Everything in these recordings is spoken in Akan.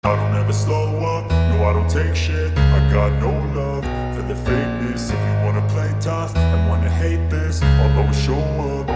I don't ever slow up, no I don't take shit. I got no love for the fakeness. If you wanna play tough and wanna hate this, I'll always show up.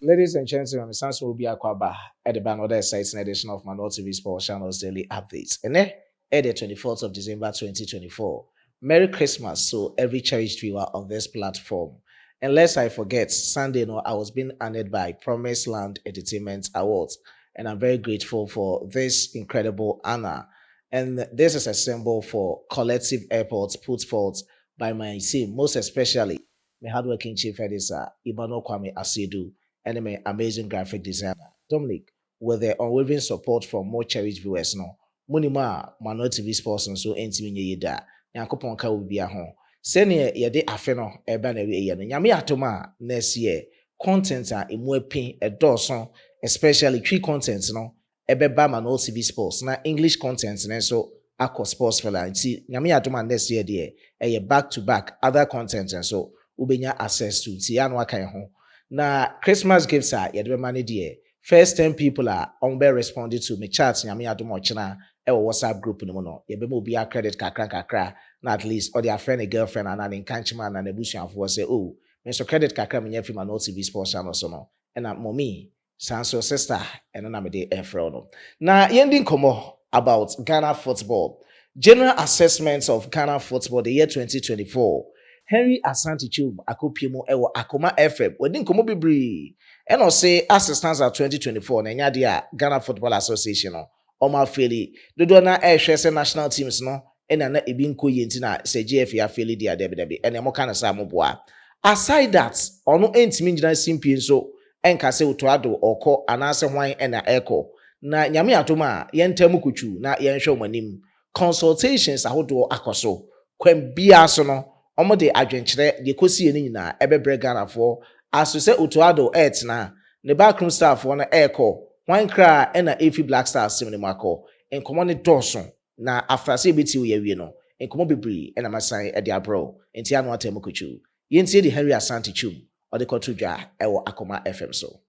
Ladies and gentlemen, Sanso will be Aquaba at the another exciting edition of Manor TV Sports Channel's Daily Updates. And then, at the 24th of December 2024. Merry Christmas to every cherished viewer on this platform. And lest I forget, Sunday, I was being honored by Promised Land Entertainment Awards. And I'm very grateful for this incredible honor. And this is a symbol for collective efforts put forth by my team, most especially my hardworking chief editor, Ibano Kwame Asedu, and my amazing graphic designer, Dominic, with the unwavering support from more cherished viewers. No, Munima, Manor TV Sports, and so intimate yeda. Yankopon ka will be a home. Senior yede afeno eba na we ye no. Nyame atoma next year content a emu epin edoson, especially free content no ebeba Manor TV Sports na English content na so akọ sports fella nti nyame atoma next year de e back to back other content and so ubenya access to nti ya no akan ho. Na Christmas gifts are yede money de first 10 people are on be responded to me chat nyame atoma ochina e WhatsApp group no no yebe mo bi a credit kakra na at least or their friend a girlfriend and an encouragement and a busuanfo say oh me so credit kakra me nyafi Manor TV Sports Channel so no and mommy Sanso sister and na me dey airfrel no. Na yending komo about Ghana football. General assessments of Ghana football the year 2024. Henry Asante Chum akopimo ewo Akoma FM. Wedin komo bibri. And I say as it stands at 2024 na nya dia Ghana Football Association no. Oma feli dodo na ehwese national teams no ena na ebi nko yenti na se GF ya feli dia debe ena mo kana sa mo boa. Aside that ono entimi ngina simpie so enka se Addo'S oko anase hwan ena eko na nyame atoma yentam kuchu na yenhwe omanim consultations ahodo akoso kwam bia so no omo de adwenkyere de kosie ni nyina ebebre Ghana for aso se Addo'S etna ne backroom staff won eko hwan kra ena efi Black Stars sim ne mako enkomo ne doson na afrase beti wo yawie no enkomo bibri ena masan e de abro enti anu atem kuchu yentie de Henry Asante Chum or the Kotudja ewo Akoma FM so.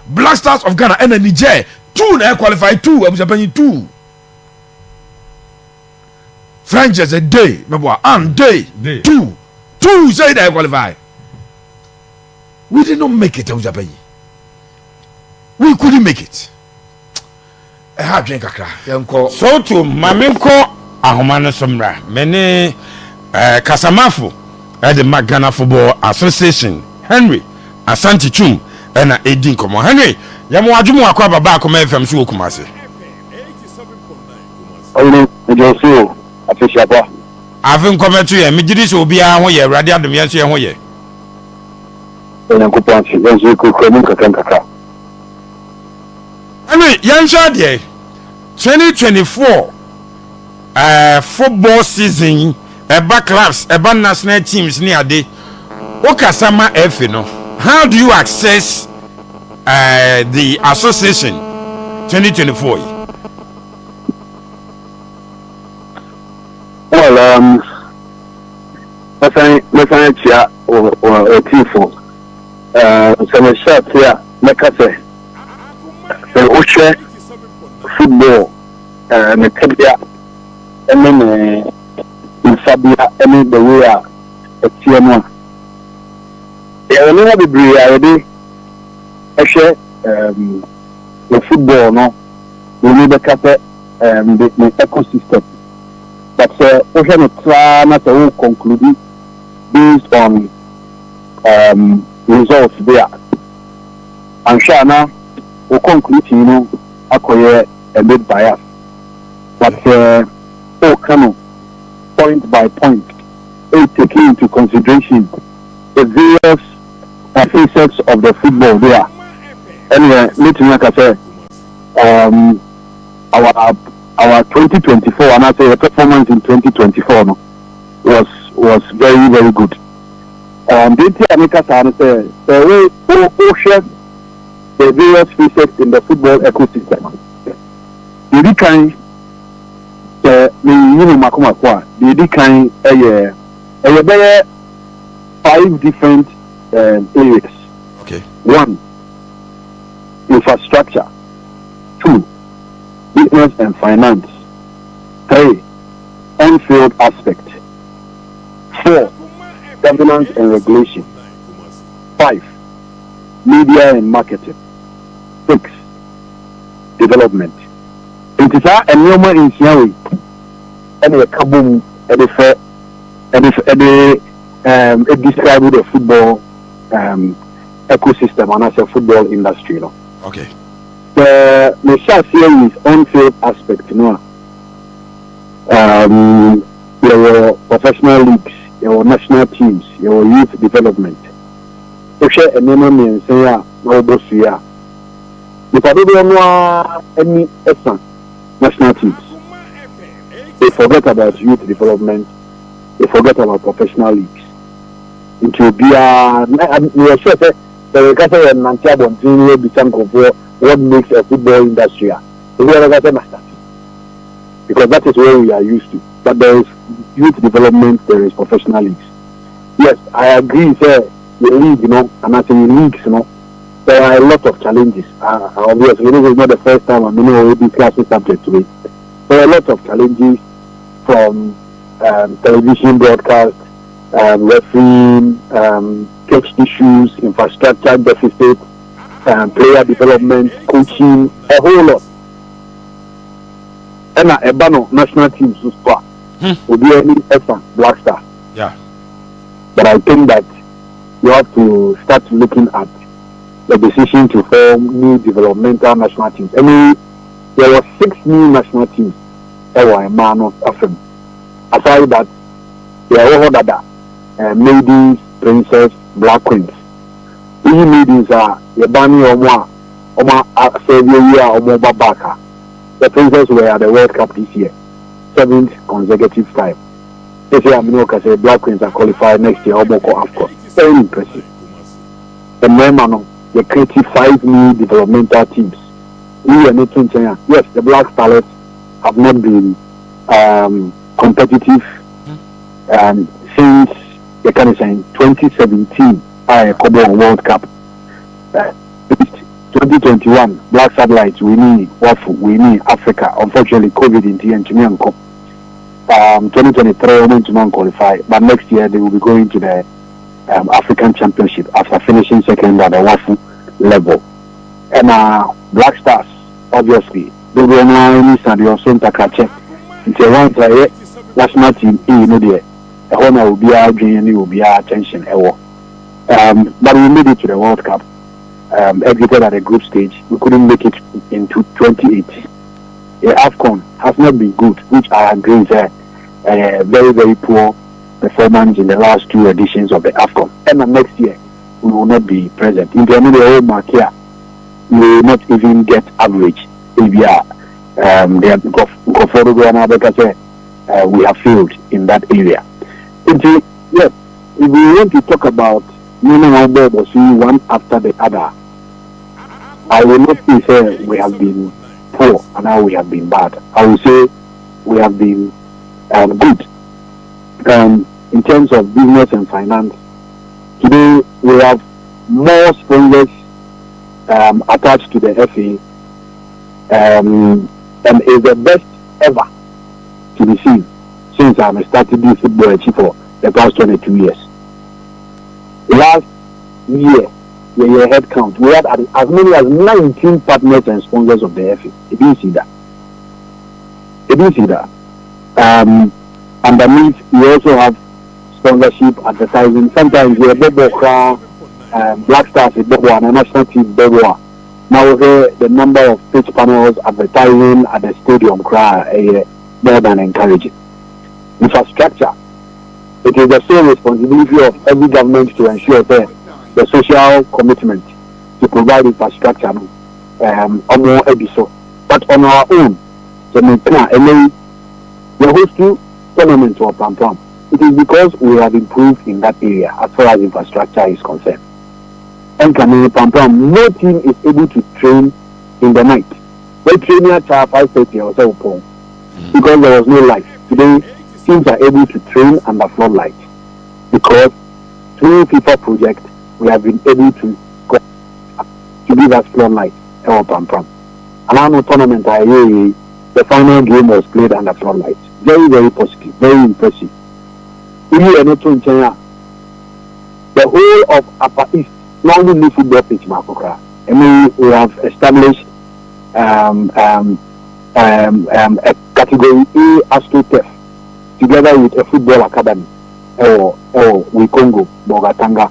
Black Stars of Ghana and Niger 2 na qualify 2 abujapanyi 2 French is a day mebo and day 2 say they qualify. We did not make it abujapanyi. We couldn't make it. I have drink kakra yanko so to mamenko ahoma no somra mene kasamafo at the Ghana Football Association Henry Asante Chum and Edin Komo Henry yamo adwumu akwa baba Akoma FM so Kumase 87.9 Kumase Ojo afishapa avin kometu ye migiri so obi a ho ye awrade adom ye so ye ho ye Yankopon si yenso kokromu kakra Henry yansha de 2024 football season eba clubs eba national teams ni ade okasama F no. How do you access the association 2024? Well, let's say or team for some shot here make us say the football Metebia and then in Sabia and the way a TM1. Yeah, we never be brave already. Actually, the football, no, we need to cut the ecosystem. But we have try not to conclude based on results there. I'm sure now we conclude, you know, acquire a bit bias. But point by point, taking into consideration the various facets of the football there. Anyway, meeting like I said, our 2024 and I say the performance in 2024 no, was very, very good. The various facets in the football ecosystem. The kind the 5 different areas. Okay. 1, infrastructure. 2, business and finance. 3. On-field aspect. 4. Governance and regulation. 5. Media and marketing. 6. Development. It is a normal in Siawi. And a kaboom, and it describes the football ecosystem and as a football industry. No? Okay. The shot here is on-field aspect. No? There were professional leagues, there were national teams, there were youth development. So share a name and say, no boss here. If I don't know any national teams, they forget about youth development, they forget about professional leagues. It will be we are sure that the Kasa and Nantiabo will become what makes a football industry. Because that is where we are used to. But there is youth development, there is professional leagues. Yes, I agree, sir. The league, and as in leagues, there are a lot of challenges. Obviously, this is not the first time I'm already discussing subject to it. There are a lot of challenges from television broadcast, refereeing, coach issues, infrastructure deficit, player development, coaching, a whole lot. And a banner national team super will be any effort Black Star. Yeah. But I think that you have to start looking at the decision to form new developmental national teams. I mean, there were 6 new national teams. A man of Africa. Aside that, there are all other maidens, princess, black queens. These maidens are the Bani Oma Sevier Oma Babaka. The princess were at the World Cup this year, 7th consecutive time. They say say black queens are qualified next year. AFCON. Very impressive. The men they created 5 new developmental teams. We are not saying yes, the black starlets have not been competitive since the kind of saying 2017 World Cup. 2021 Black Satellites we need Africa. Unfortunately, COVID in TN 2023 we to non-qualify, but next year they will be going to the African Championship after finishing second at the WAFU level. And Black Stars, obviously, they will now need to also check. It's a one national team, the honor will be our dream, will be our attention. But we made it to the World Cup. Exited at the group stage. We couldn't make it into 2018. AFCON has not been good, which I agree is a very, very poor performance in the last 2 editions of the AFCON. And next year, we will not be present. In the whole market, we will not even get average. If we are, we have failed in that area. Yes, if we want to talk about one after the other, I will not say we have been poor and now we have been bad. I will say we have been good. In terms of business and finance, today we have more sponsors attached to the FA, and is the best ever to be seen since I started this football for the past 22 years. Last year, the head count, we had as many as 19 partners and sponsors of the FA. You didn't see that. Underneath, we also have sponsorship, advertising. Sometimes we have Black Stars, and a national team, Now the number of pitch panels, advertising at the stadium, more than encouraging. Infrastructure. It is the sole responsibility of every government to ensure that the social commitment to provide infrastructure but on our own, the host to tournament or pam. It is because we have improved in that area as far as infrastructure is concerned. And pam, no team is able to train in the night. They train at 5:30 or so because there was no light. Today, teams are able to train under floodlight because through FIFA project we have been able to give us floodlight. And I know tournament the final game was played under floodlights. Very, very positive, very impressive. The whole of Upper East, not only football pitch, Makokra. I mean, we have established a category A AstroTurf together with a football academy or with Congo, Bogatanga,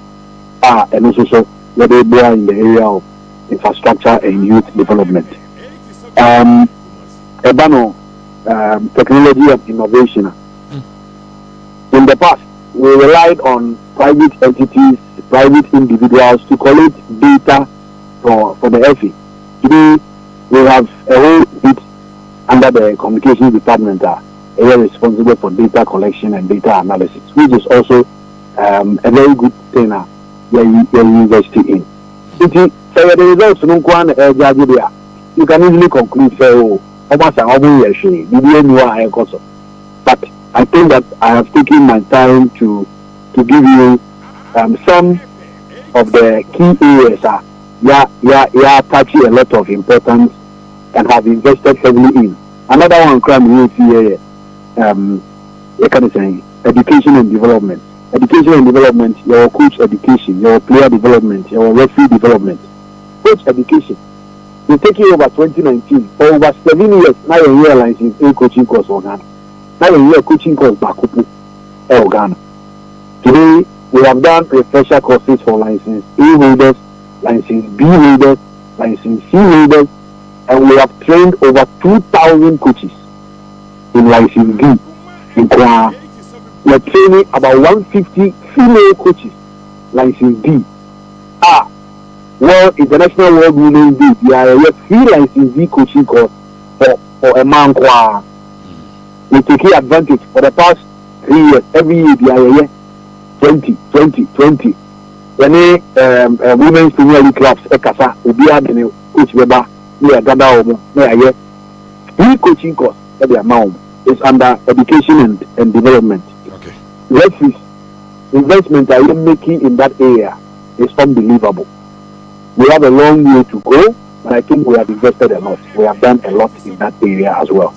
and also where they are in the area of infrastructure and youth development. Technology and innovation. In the past, we relied on private entities, private individuals to collect data for the FA. Today, we have a whole bit under the communications department area responsible for data collection and data analysis, which is also a very good thing where you invest in. So the results you can easily conclude but I think that I have taken my time to give you some of the key areas touching a lot of importance and have invested heavily in. Another one crime you see education and development. Education and development, your coach education, your player development, your referee development. Coach education. We take you over 2019 for over 7 years. Now you realize it's a coaching course for Ghana. Now you hear coaching course back up Ghana. Today we have done refresher courses for license A holders, license B holders, license C holders, and we have trained over 2,000 coaches in license D. In Kwa, we are training about 150 female coaches, license D. International World Women's Day, we are a free license D coaching course for a man. We take advantage for the past 3 years. Every year, we are 20. When women's Premier League clubs, Ekasa, Ubia, Coach Weber, we are Gada, free coaching course at the amount is under education and development. Okay. Referees, investment are you making in that area is unbelievable. We have a long way to go, but I think we have invested a lot. We have done a lot in that area as well.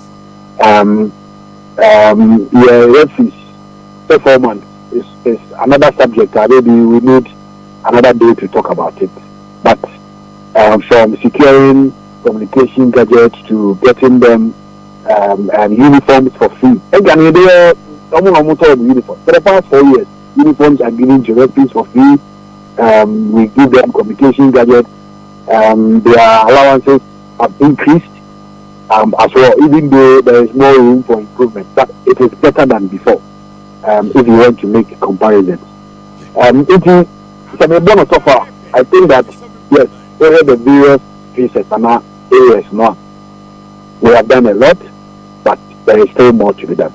Referees performance is another subject. Maybe we need another day to talk about it. But from securing communication gadgets to getting them uniforms for free. Again, for the past 4 years, uniforms are given to referees for free. We give them communication gadgets. Their allowances have increased as well, even though there is more room for improvement. But it is better than before if you want to make comparisons. I think that, yes, over the various pieces and areas now, we have done a lot, but there is still more to be done.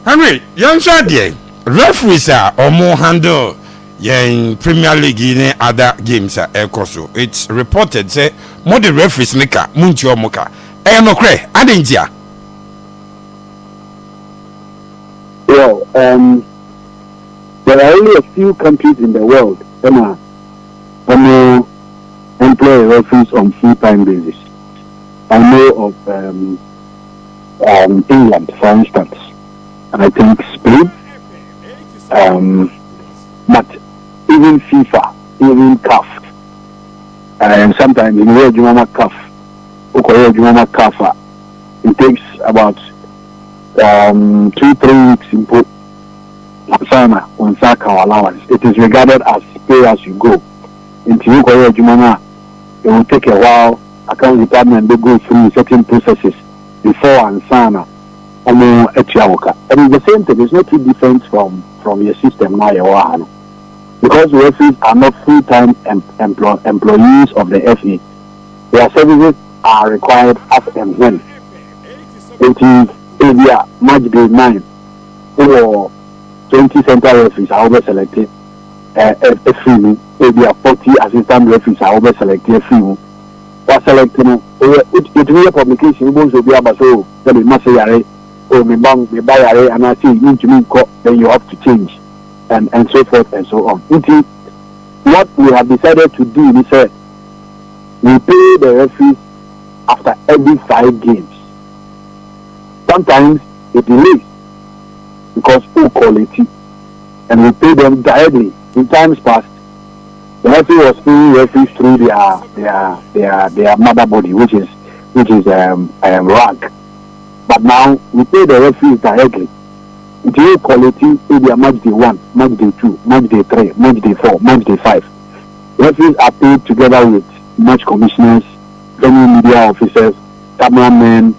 Henry, young Shadi, referees are more handle in Premier League in other games at Ekoso. It's reported say more the referees nika munchi omoka. No kre, adinja. Well, there are only a few countries in the world that employ referees on full-time basis. I know of England, for instance, and I think Spain. But even FIFA, even CAF, and sometimes in Rio Jumama CAF, it takes about 2-3 weeks in put on Saka allowance. It is regarded as pay as you go. In Rio Jumama, it will take a while. Account department they go through certain processes before and sana. And it's the same thing. It's not too different from your system now. Because referees are not full-time employees of the FA, their services are required as and when. It is area match grade 9 or 20 central referees are always selected. Area 40 assistant referees are always selected. Was selecting it will publication will be about so that we must say me buy and I say you to me then you have to change and so forth and so on. What we have decided to do is we pay the referees after every 5 games. sometimes it delays because poor quality, and we pay them directly. In times past, the referee was paying referees through their mother body, which is rank. But now we pay the referees directly. The quality is their match day 1, match day 2, match day 3, match day 4, match day 5. Referees are paid together with match commissioners, venue media officers, cameramen,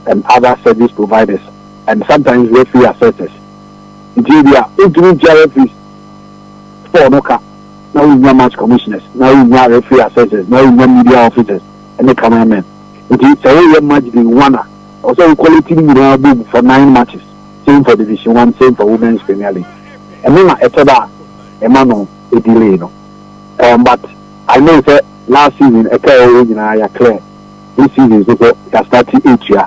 and other service providers, and sometimes referee assessors. They are ultimate referees for Noka. Now we have match commissioners, now we have referee assessors, now we have media officers, and the cameramen. It is a match day 1. Also, quality for 9 matches. Same for Division 1, same for Women's Premier League. And then a delay. But I know that last season, a clear. This season is starting each year.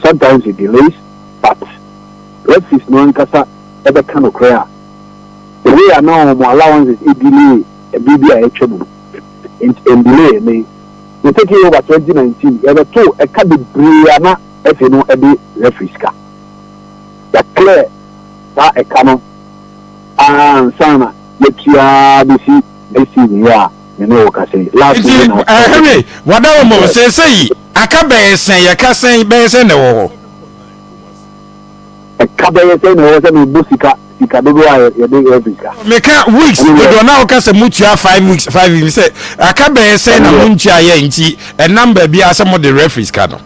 Sometimes it delays, but referees no one kasa ever kind of clear. The way I know my allowance is a delay, a BBI actually. In delay, we take it over 2019. There were two, a card Brianna, if you know, a referees car. The clear that a canon and Sana, this season, yeah. You know what I say. Last season, Henry, what I almost say, I can't be saying, I can't say, bears in the wall. A cabaret saying, I was a Busika, Sikadogo, Make weeks, we don't now cast a mutua 5 weeks, 5 weeks. I can't be saying a muncha yanchi, a number be as some of the referees canon.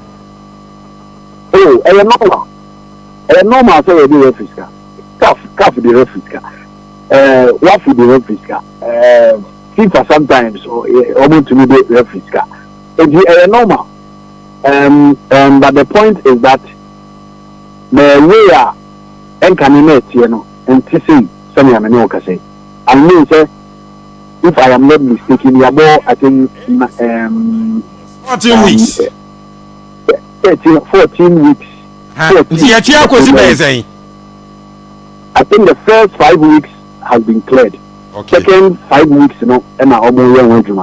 Oh, a normal say the referees car. Calf the referees car. What for the referees car? FIFA sometimes or almost to me the referees car. It's normal. But the point is that the way and and to see some I know say. I mean say if I am not mistaken, I think 14 weeks. 14 weeks. I think the first 5 weeks has been cleared. Okay. Second 5 weeks, and I almost and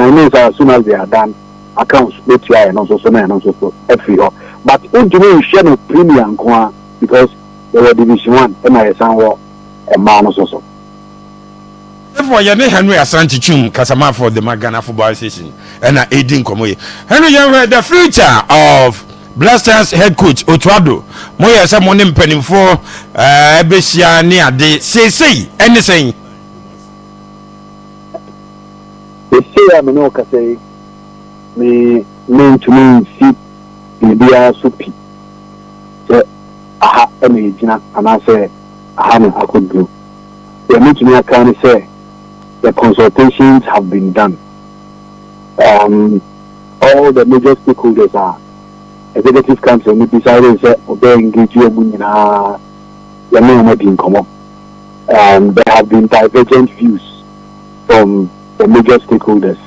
I know that as soon as they are done, accounts and also so every year. But you share no premium because they were Division 1 and I sound a man also. Therefore, you need Henry Asante Chum Kasama for the Magana Football Association and aiding Komoye. Henry, you the future of Blasters head coach Otwado. Moya someone in penning for Besia near the say anything. They say I'm no say me mean to me see Libya Supi. Say aha Emina and I say I could do. They need to me I can say the consultations have been done. All the major stakeholders are executive council we decided to engage you in there have been divergent views from the major stakeholders,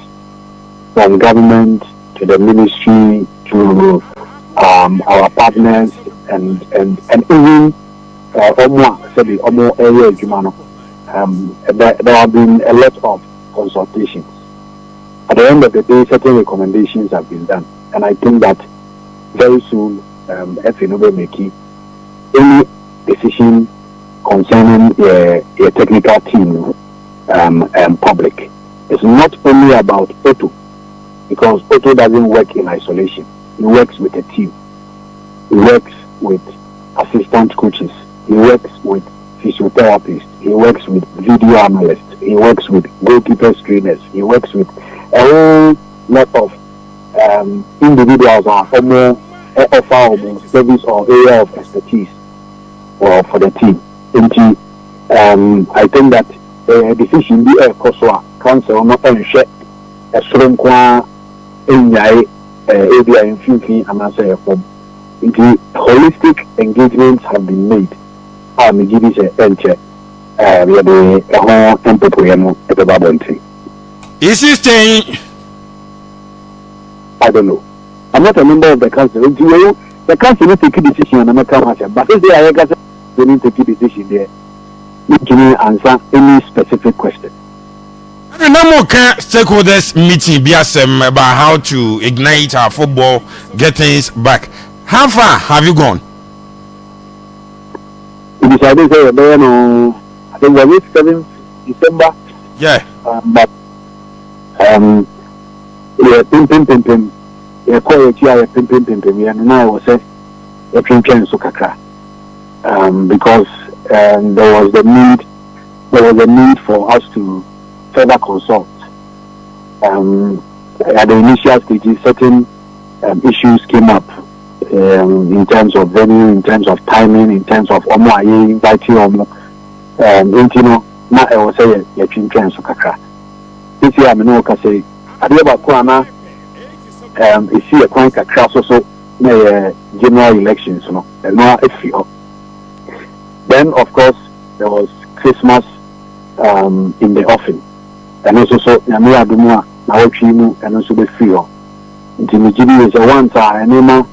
from government to the ministry to our partners and even there have been a lot of consultations. At the end of the day, certain recommendations have been done, and I think that very soon, FNO will make any decision concerning a technical team public. It's not only about Otto, because Otto doesn't work in isolation. He works with a team. He works with assistant coaches. He works with physiotherapists. He works with video analysts. He works with goalkeeper trainers. He works with a whole lot of individuals are more offer service or area of expertise for the team. I think that the decision be a COSWA council not share a strong area in thinking and answer a form. Holistic engagements have been made. I'm giving a enter. We are doing a whole temple at the Babonti. Is he staying? I don't know. I'm not a member of the council. The council will take a decision on a matter, but if they are they need to take a decision there. Need to answer any specific question. I no more stakeholders meeting BSM about how to ignite our football, get things back. How far have you gone? We decided to say, I think the week 7th December. Yeah. But yeah, pim. Yeah, call it here, pim. Yeah, and now I was say, a train so kakra. Because there was a need for us to further consult. At the initial stages, certain issues came up in terms of venue, in terms of timing, in terms of inviting na I was say a train so kakra. This year I know say I dey about kwana is see a kwan kakra so na general elections no if you. Then of course there was Christmas in the offing, and also so nyame adumu a na wotwi mu and also be free ho nti me gidi is a one time anema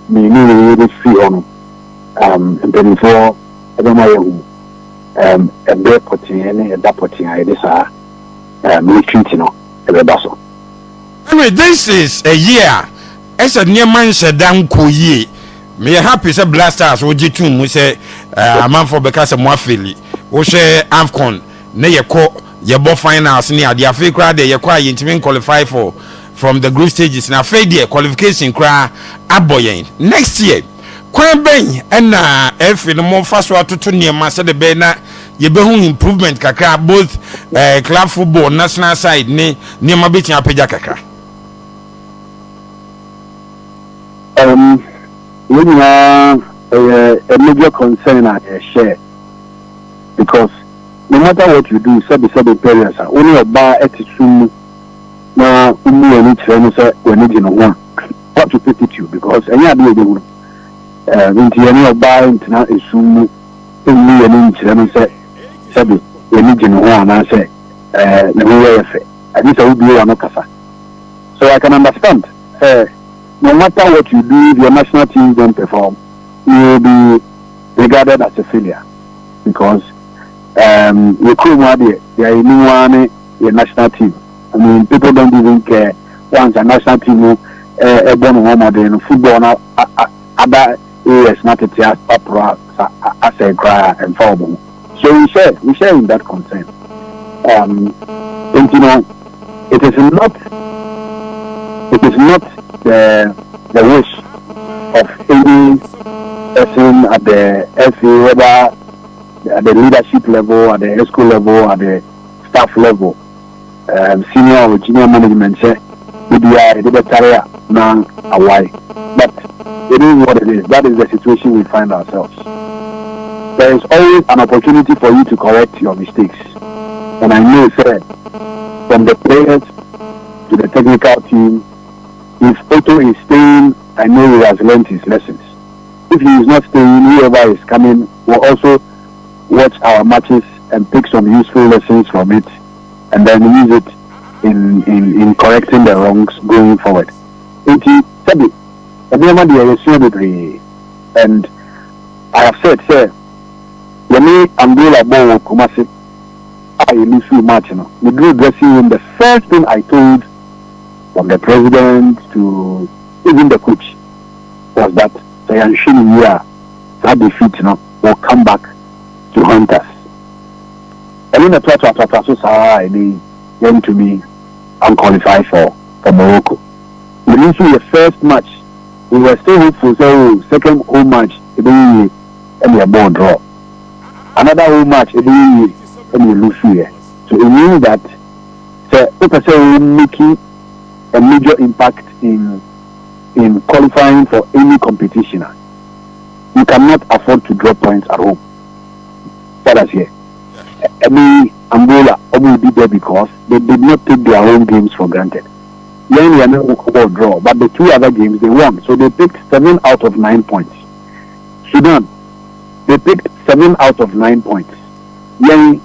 me ni be free ho and then for edema yehu a break potting any a dapotting I this retreat no e be so. Anyway, this is a year as a near man said down ko ye. Me happy say blasters wo jitu mu say amanfo beka say mo afeli wo hwe AFCON na ye bo finals ni ade afi kra de ye kwa yintimi qualify for from the group stages na afi de qualification kra aboyen next year kwan ben na efi no mo faso atoto niema say de be na ye be hu improvement kakra both club football national side ni niema betin apagya kakra. When you are a major concern I share, because no matter what you do, said the parents are only a bar at its now only say when you know one what to put it you because any idea they would any bar into is soon only an inch say when you know one I say at least I will be on kasa. So I can understand no matter what you do, if your national team don't perform, you will be regarded as a failure. Because you couldn't there is no one national team. I mean, people don't even care. Once a national team is born home in football, other areas not as a cry and form. So we share in that concern. And you know, it is not the wish of any person at the FA, whether at the leadership level, at the school level, at the staff level, senior or junior management say we do better now away. But it is what it is. That is the situation we find ourselves. There is always an opportunity for you to correct your mistakes. And I know, sir, from the players to the technical team, if Otto is staying, I know he has learned his lessons. If he is not staying, whoever is coming will also watch our matches and pick some useful lessons from it, and then use it in correcting the wrongs going forward. And I have said, sir, when me Angola ball Kumasi, I lose you match. The group dressing room, the first thing I told from the president to even the coach was that that defeat will come back to haunt us. And in the Salah went to be unqualified for Morocco. We didn't see the first match. We were still hopeful, so second home match, and a ball draw. Another home match, and we lose here. So it means that we're making a major impact in qualifying for any competition. You cannot afford to drop points at home. That is here. Angola will be there because they did not take their own games for granted. Then we are not draw, but the two other games they won. So they picked 7 out of 9 points. Sudan, they picked 7 out of 9 points. Then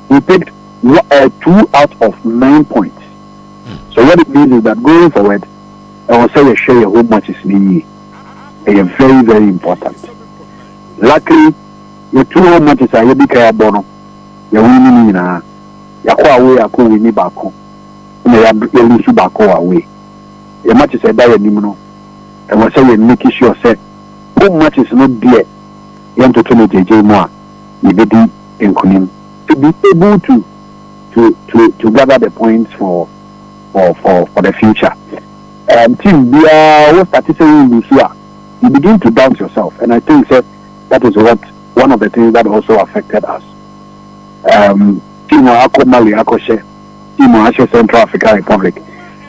we picked 2 out of 9 points. So what it means is that going forward, I will say a share your home matches in very, very important. Luckily, your 2 home matches are big bono. You're winning in a away, I call winning back home. And you lose back away. Your matches are dire, and will say making sure home match is not there. You want to turn it JJ more. You be in Kunim to be able to gather the points for the future. Team, we are starting here. You begin to doubt yourself, and I think that is one of the things that also affected us. Team Ako Mali Akoshe, Team Ashe Central African Republic.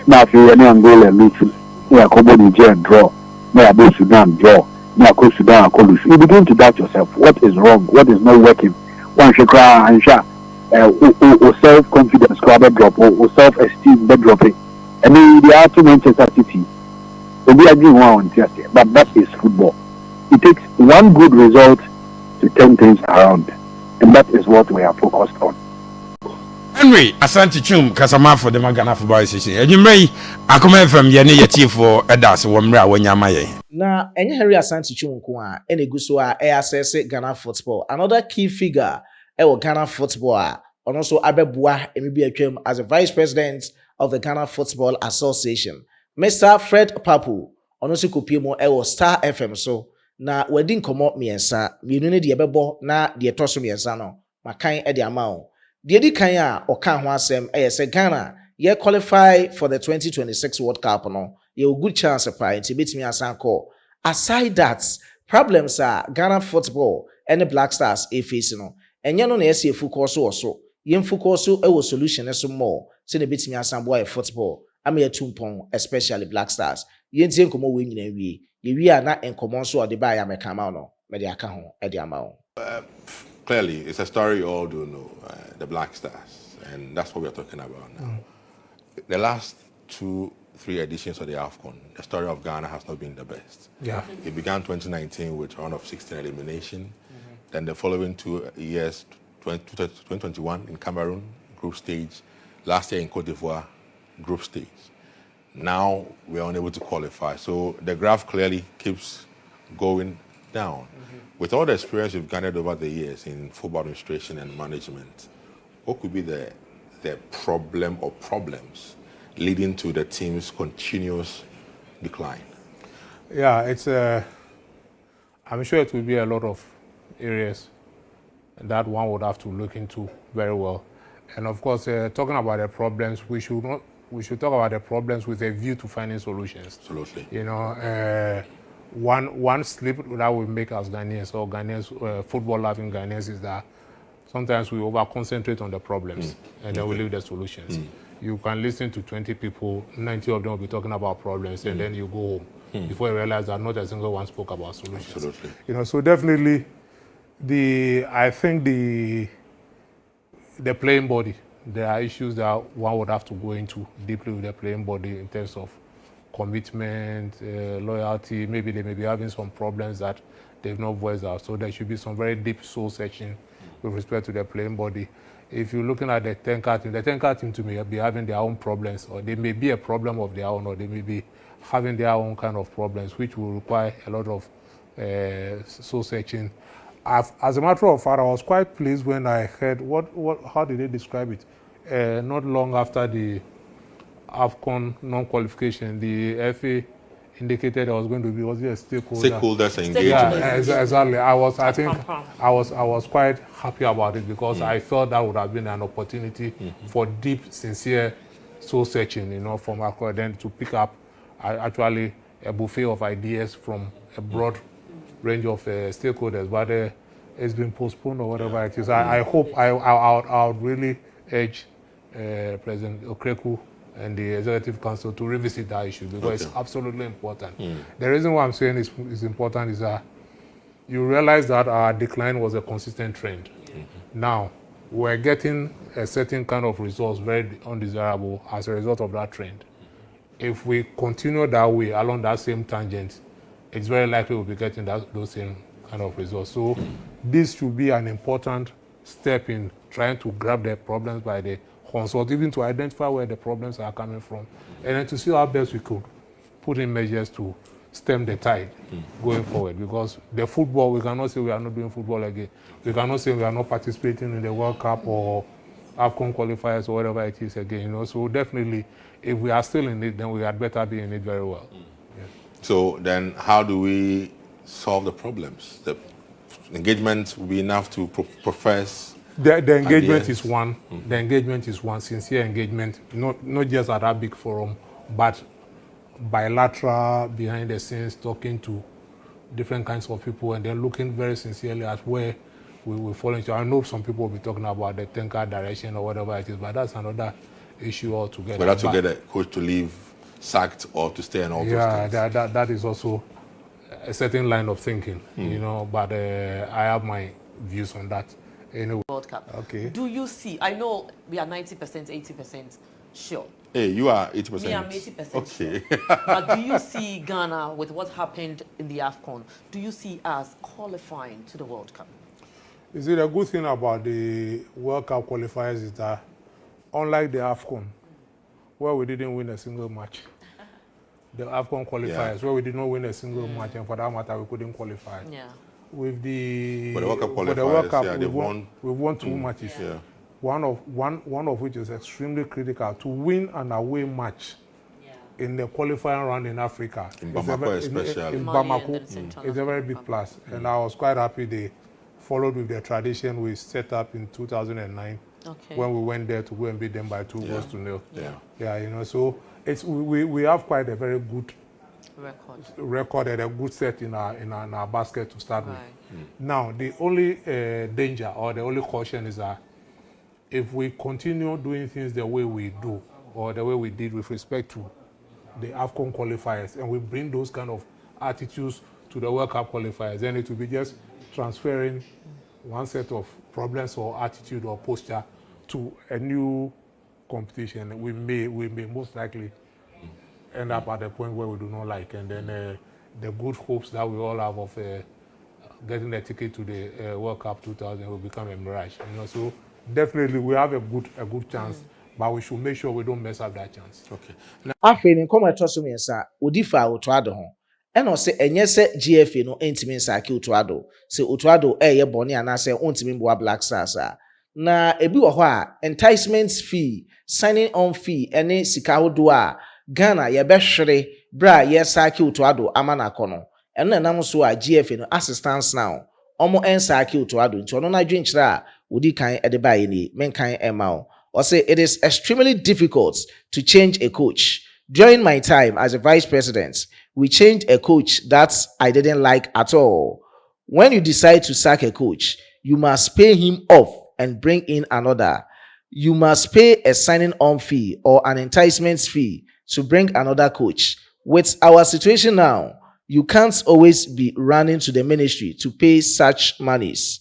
Now if you any Angola lose, yeah, Kobo Niger draw, yeah, Abu Sudan draw, yeah, Ko Sudan Akolus. You begin to doubt yourself. What is wrong? What is not working? One should cry and shout. Or self-confidence drop or self-esteem dropping. I mean, they are to Manchester City. We are doing one but that is football. It takes one good result to turn things around, and that is what we are focused on. Henry Asante Chum Kasama for the Magana Football Association. And you may I come from Yeni Chief for Addo'S Womra Wanyamaye. Na Henry Asante Chum Kwa Enegusua assess Ghana football. Another key figure Ghana football, and also Abebua Emibiakem as the Vice President of the Ghana Football Association. Mr. Fred Papu, also Kupimo Star FM so. Na wedding come up miensa, mienu de bebo na de toso miensa no, makan e de amao. De di kan a oka ho asem say Ghana ye qualify for the 2026 World Cup no. Ye good chance pa nti betimi asan call. Aside that, problems are Ghana football and the Black Stars e face no. Enye no na ese focus so. Ye focus so e wo solution so more. Se ne betimi asan boy football. Am ye tumpon especially Black Stars. Ye ntie nkomo we nyina wie. We are not in common so the buy am no mediaka ho e de ama Clearly it's a story you all do know, the Black Stars, and that's what we're talking about now. The last 2-3 editions of the AFCON, the story of Ghana has not been the best. Yeah. It began 2019 with round of 16 elimination. Then the following 2 years, 2021 in Cameroon, group stage. Last year in Cote d'Ivoire, group stage. Now we are unable to qualify. So the graph clearly keeps going down. With all the experience we've garnered over the years in football administration and management, what could be the problem or problems leading to the team's continuous decline? Yeah, it's I'm sure it will be a lot of areas that one would have to look into very well. And of course, talking about the problems, we should talk about the problems with a view to finding solutions. Absolutely. You know, one slip that we make as Ghanaians or Ghanaians, football-loving Ghanaians, is that sometimes we over-concentrate on the problems and then we leave the solutions. You can listen to 20 people, 90 of them will be talking about problems, and then you go home before you realize that not a single one spoke about solutions. Absolutely. You know, so definitely, I think the playing body, there are issues that one would have to go into deeply with the playing body in terms of commitment, loyalty. Maybe they may be having some problems that they've not voiced out. So there should be some very deep soul searching with respect to the playing body. If you're looking at the 10-car team to me be having their own problems, or they may be a problem of their own, or they may be having their own kind of problems, which will require a lot of soul searching. As a matter of fact, I was quite pleased when I heard how did they describe it? Not long after the AFCON non-qualification, the FA indicated there was going to be, was it a stakeholders engagement? Yeah, exactly. I was quite happy about it because I felt that would have been an opportunity for deep, sincere soul searching, you know, from Accra, then to pick up actually a buffet of ideas from a broad range of stakeholders, but it's been postponed or whatever it is. I hope I would really urge President Okreku and the Executive Council to revisit that issue because it's absolutely important. The reason why I'm saying it's important is that you realize that our decline was a consistent trend. Now, we're getting a certain kind of results very undesirable as a result of that trend. If we continue that way, along that same tangent, it's very likely we'll be getting those same kind of results. So this should be an important step in trying to grab the problems by the horns, or even to identify where the problems are coming from, and then to see how best we could put in measures to stem the tide going forward. Because the football, we cannot say we are not doing football again. We cannot say we are not participating in the World Cup or AFCON qualifiers or whatever it is again. You know, so definitely, if we are still in it, then we had better be in it very well. So then how do we solve the problems? The engagement will be enough to profess. The engagement end. is one. The engagement is one. Sincere engagement, not just at that big forum, but bilateral, behind the scenes, talking to different kinds of people, and then looking very sincerely at where we will fall into. I know some people will be talking about the thinker direction or whatever it is, but that's another issue altogether. But to get a coach to leave, sacked, or to stay and all those things. Yeah, that is also a certain line of thinking, you know. But I have my views on that. Anyway. World Cup. Okay. Do you see? I know we are 90%, 80% sure. Hey, you are 80%. Me, I'm 80% okay. sure. But do you see Ghana with what happened in the AFCON? Do you see us qualifying to the World Cup? You see, the good thing about the World Cup qualifiers is that, unlike the AFCON, where we didn't win a single match, the AFCON qualifiers, where we did not win a single match, and for that matter, we couldn't qualify. Yeah. With the For the World Cup for the World Cup, qualifiers, we've won two matches. Yeah. One of which is extremely critical. To win an away match in the qualifying round in Africa, In Bamako especially. in Mali Bamako, and then it's a very big plus. And I was quite happy they followed with the tradition we set up in 2009 when we went there to go and beat them by 2-0. Yeah, you know, so it's we have quite a very good record and a good set in our basket to start with. Now, the only danger or the only caution is that if we continue doing things the way we do or the way we did with respect to the AFCON qualifiers, and we bring those kind of attitudes to the World Cup qualifiers, then it will be just transferring one set of problems or attitude or posture to a new competition. We may most likely end up at a point where we do not like, and then the good hopes that we all have of getting a ticket to the World Cup 2000 will become a mirage. You know, so definitely we have a good chance, but we should make sure we don't mess up that chance. Okay. afei ne nkɔmɔ ɛtɔ so mmiɛnsa odi fa otoado ho ɛna ɔsɛ ɛnyɛ sɛ GFA no ntumi nsake otoado sɛ otoado ɛyɛ bɔne anaasɛ ntumi mboa Black Stars a na ebi wɔ hɔ a enticement fee, signing on fee ɛne sika ahodoɔ a Ghana yɛbɛhwere bra yɛsake otoado ama n'akɔ no ɛno na nam so a GFA no assistance now ɔmo nsake otoado nti ɔno na adwenkyerɛ a odi kan ɛde baayɛ nie menkan ɛma o. Or say it is extremely difficult to change a coach. During my time as a vice president, we changed a coach that I didn't like at all. When you decide to sack a coach, you must pay him off and bring in another. You must pay a signing on fee or an enticement fee to bring another coach. With our situation now, you can't always be running to the ministry to pay such monies.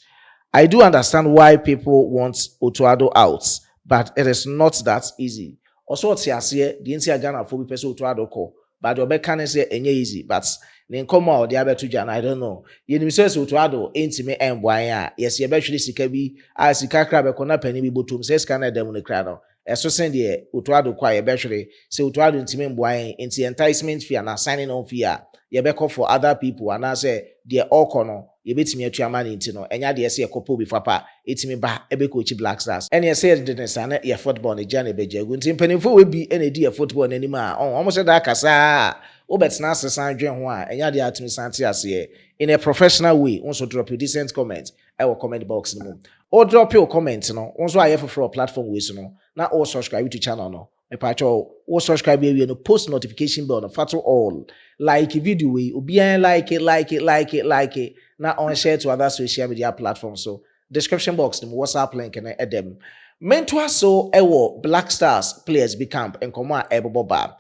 I do understand why people want Otoado out, but it is not that easy. Also, what's here, the NCA Ghana for we person Otoado call, but your back can say any easy, but then come out the other two Jan, I don't know. You says Otoado ain't me and why, yes, you eventually sikabi, as the car crab, a corner penny, we boot to says Canada them on the crowd. As so send the Otoado choir, eventually, say Otoado intimate why, into enticement fee and signing on fee, you back for other people, and I say, dear all corner. You bet me at your money into no, and ya say a couple before pa, it's me ba, ebe coach Black Stars. And you say the son, your football, the journey beja, when Tim Penny will be any dear football anymore. Oh, almost a dark as oh, but now, San John, and ya dear to me Santias here in a professional way. Also, drop your decent comment. I will comment box no or drop your comment. No, also, I have for a platform with no, now all subscribe to channel no. Me pacho or subscribe here no post notification bell no fato all like video we obi like it now on share to other social media platforms. So description box the WhatsApp link and add them. Mentor so ewo Black Stars players be camp and come out eboba.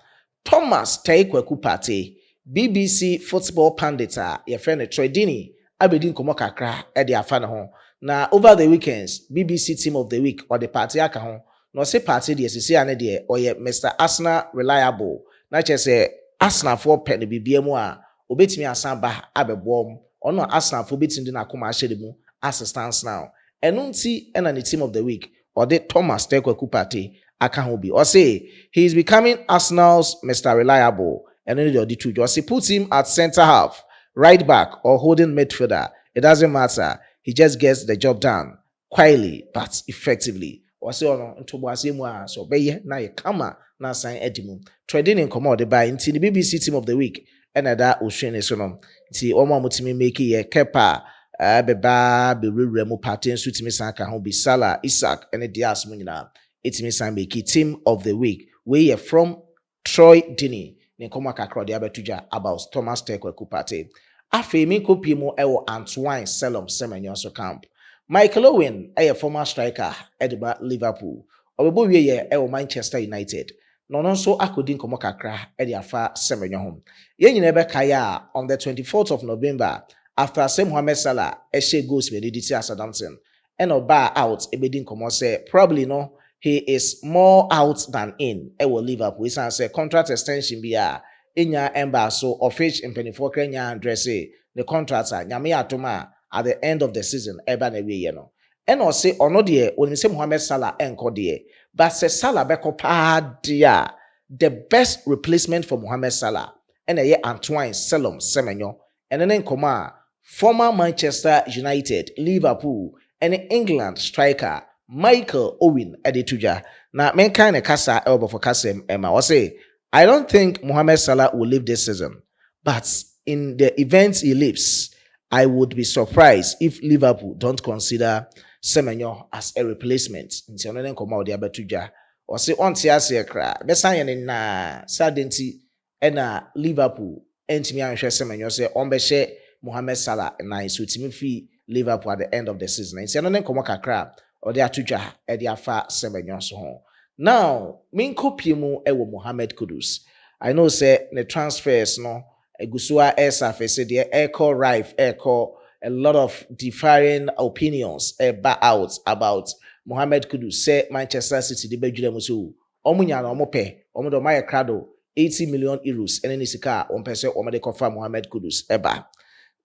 Thomas Taekweku Party BBC football pandita your friend Tredini abedin komo kakra e de afa ne ho. Na over the weekends BBC team of the week or the party aka ho. No say party the SCC ane de or ye Mr. Arsenal reliable. Na che say Arsenal for pen the BBM a obetimi asan ba abebom. Ono Arsenal for betting na akoma ahye mu assistance now. Eno nti na the team of the week or the Thomas Taekweku Party aka ho bi. Or say he is becoming Arsenal's Mr. Reliable. And then the two just put him at center half, right back or holding midfielder. It doesn't matter. He just gets the job done quietly but effectively. Or say ono ntoboase mu a so beye na ye kama na sign edimu. Trading in commode by into the BBC team of the week. ɛna da ohwene so no nti ɔmo a mutimi make ye kepa beba bewura mu party nso timi san ka ho bi Salah, Isaac ɛne Diaz mu nyina etimi san make team of the week we are from Troy Dini ne nkɔmɔ kakra de abetuja about Thomas Tekweku party afei mi kopi mu ɛwɔ Antoine Semenyo so camp Michael Owen ɛyɛ former striker ɛde Liverpool ɔbɛbɔ wie yɛ ɛwɔ Manchester United no nso akodi nkɔmɔ kakra ɛde afa Semenyo ho yɛn nyina ɛbɛka ya on the 24th of November after Sir Mohamed Salah ɛhyɛ goals be didi as Southampton and oba out ebedi nkɔmɔ sɛ probably no he is more out than in ɛwɔ Liverpool we say contract extension bi a enya emba so of which mpanimfoɔ kra nya address the contract a nyame atoma at the end of the season eba na wie no and ɔse ɔno deɛ onim sɛ Mohamed Salah ɛnkɔ deɛ but sɛ Salah bɛkɔ paa deɛ the best replacement for Mohamed Salah and ɛyɛ Antoine Semenyo and then nkɔmɔ a former Manchester United, Liverpool, and England striker Michael Owen Adetuja. Now, men kind of kasa elbow for Kasem Emma. I say, I don't think Mohamed Salah will leave this season, but in the event he leaves, I would be surprised if Liverpool don't consider Semenyo as a replacement. Nti ono nen koma odi Adetuja. I say on tiase kra. Besan na sadenti ena Liverpool entimi anhwe Semenyo say on behye Mohamed Salah and so timi fi Liverpool at the end of the season. Nti ano nen koma kakra odi atudwa e de afa Semenyo so ho. Now, min kopie mu e wo Mohamed Kudus. I know say the transfers no egusua surface there echo rife echo a lot of differing opinions out about Mohamed Kudus say Manchester City de bedwure mu so omunya na omope omodo maye krado 80 million euros ene ni sika ompese omede kofa Mohamed Kudus eba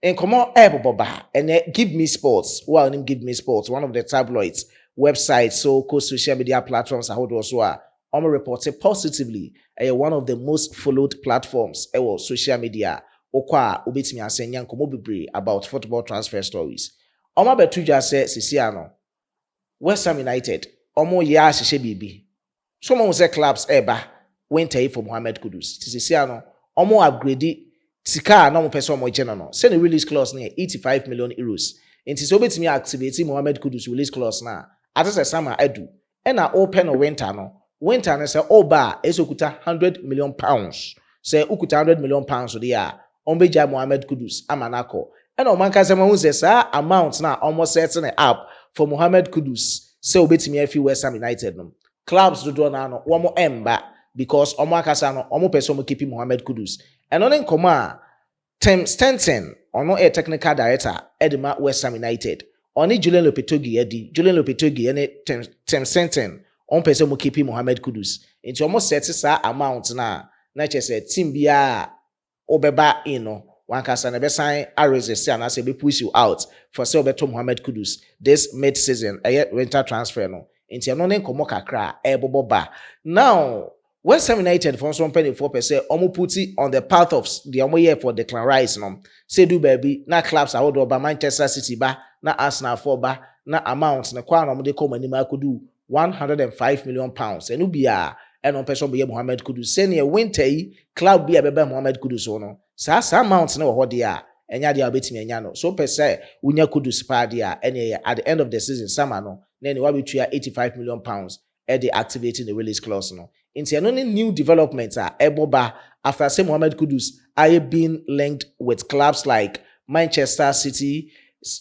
in komo boba and Give Me Sports Give Me Sports one of the tabloids websites so social media platforms I hold also reported positively one of the most followed platforms social media okwa obetimi asenya nkomo bebre about football transfer stories betuja say sisiano West Ham United ya hihye bibi so mo say clubs winter for Mohamed Kudus sisiano upgrade sika na mo pese mo je no say the release clause na 85 million euros enti so betimi activate Mohamed Kudus release clause na atese sama adu e na open no winter na say oba esokuta 100 million pounds say ukuta 100 million pounds de ya ombeja Mohamed Kudus amanako e na omanka say mo say sa amount na almost setting up for Mohamed Kudus say obetimi afi West Ham United no clubs do na no wo mo emba because omo akasa no omo pese mo keep Mohamed Kudus and on nkoma Tim Stenton ono a technical director edema West Ham United oni Julian Lopetegui ene Tim Stenton on pese mo keep Mohamed Kudus into almost set sa amount na chese team bia obeba ino one kasa na be sign a resist and say be push you out for say obeto Mohamed Kudus this mid season winter transfer no into no nkomo kakra boboba now West Ham United for some penny 4% almost put it on the path of the year for Declan Rice no say do baby na clubs are over Manchester City ba na Arsenal for ba na amount na kwa no de come anima could do 105 million pounds and ubia and on person be Mohamed Kudus say near winter club be a Mohamed Kudus no sa amount na ho dia enya dia betimi enya no so per se unya Kudus pa dia any at the end of the season summer no na ni wa betwea 85 million pounds at the activating the release clause no into any new developments are eboba after say Mohamed Kudus are being linked with clubs like Manchester City,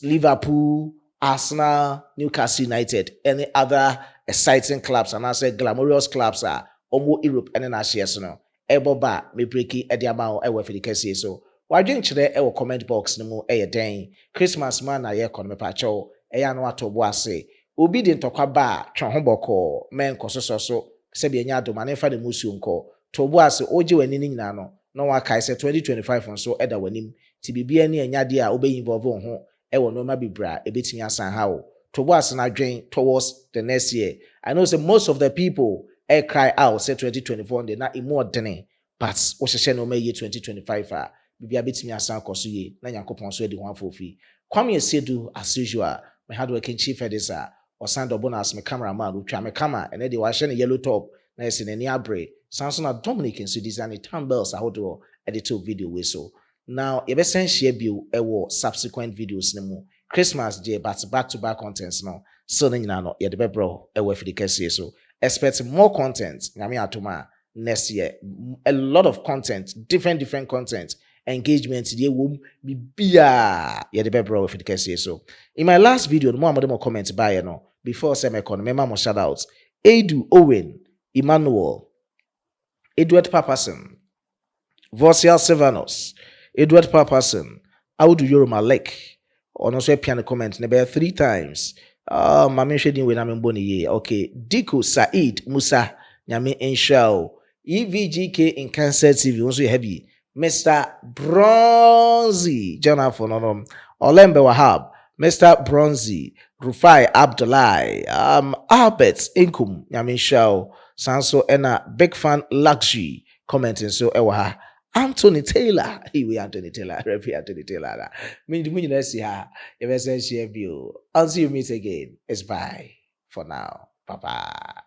Liverpool, Arsenal, Newcastle United, any other exciting clubs and I say glamorous clubs are omo Europe and in Asia no eboba me breaki ediama ewe fidikesi so wadwen kire ewo comment box no mu den Christmas man na ye kono pacho eya no atobo ase obi de ntokwa ba twa ho boko men kososo sebi enya adoma na fa de musu nko tobo ase oje wani ni nyina no na wa kai se 2025 nso eda wanim ti bibia ni enya de a obe involve ho ewo no ma bibra ebetimi asan ha o tobo ase na dwen towards the next year. I know say most of the people cry out say 2024 they na imodene but wo hye no ma ye 2025 bibia betimi asan koso ye na Yakobon so edi ho afofi Kwame Esedu as usual my hard working chief editor or sand bonus me cameraman who try me camera and then they wash a yellow top na ese ni abre Samson Dominic and so design time bells ahodo editor video we so. Now, you best share bio subsequent videos no Christmas day, but back-to-back contents no. So then you know, you the bro for the case so. Expect more content. Atuma next year. A lot of content, different content, engagement. You will be you the bro for the case so. In my last video, the more comments by you know before Semecon, remember my shout outs. Edu Owen, Emmanuel, Edward Papason, Vosial Silvanus, Edward Papason, Audu Yorumalek, or no say piano comment, never 3 times. Mami shading when I'm in Bonnie. Okay, Diko Said Musa, Nyami Enshao, EVGK in Kansas TV, also heavy. Mr. Bronzy, Jonathan Onom, Olembe Wahab, Mr. Bronzy, Rufai Abdullahi, Albert Inkum, Nyami Shao, Sanso Ena, Big Fan Luxury, commenting so ewa. Anthony Taylor, we Anthony Taylor, Reverend Anthony Taylor. Me, see her. If I say she have you, until you meet again, it's bye for now. Bye bye.